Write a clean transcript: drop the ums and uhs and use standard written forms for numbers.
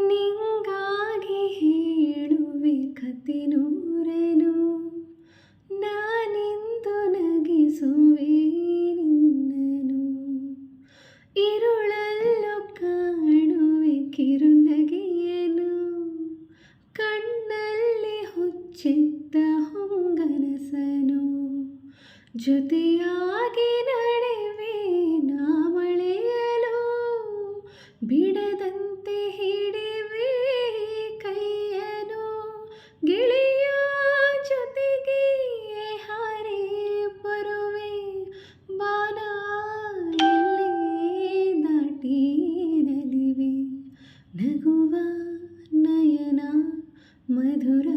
ನಿಂಗಾಗಿ ಹೇಳುವೆ ಕತೆ ನೂರನು, ನಾನಿಂದು ನಗಿಸುವೆ ನಿನ್ನನು. ഇരുളല്ലോ ಕಾಣುವೆ ಕಿರುನಗೆಯನು, ಕಣ್ಣಲ್ಲಿ ಹುಚ್ಚೆತ್ತ ಹೊಂಗನಸನು. ಜೊತೆಯಾಗಿ ನಡೆವೆ ನಾ ಮಳೆಯಲು, ಬಿಡದಂತೆ ಹಿಡಿವೆ ಕೈಯನು. ಗೆಳೆಯ ಜೊತೆಗೆ ಹಾರಿ ಬರುವೆ, ಬಾನ ಎಲ್ಲೇ ದಾಟಿ ನಲಿವೆ. ನಗುವ ನಯನ ಮಧುರ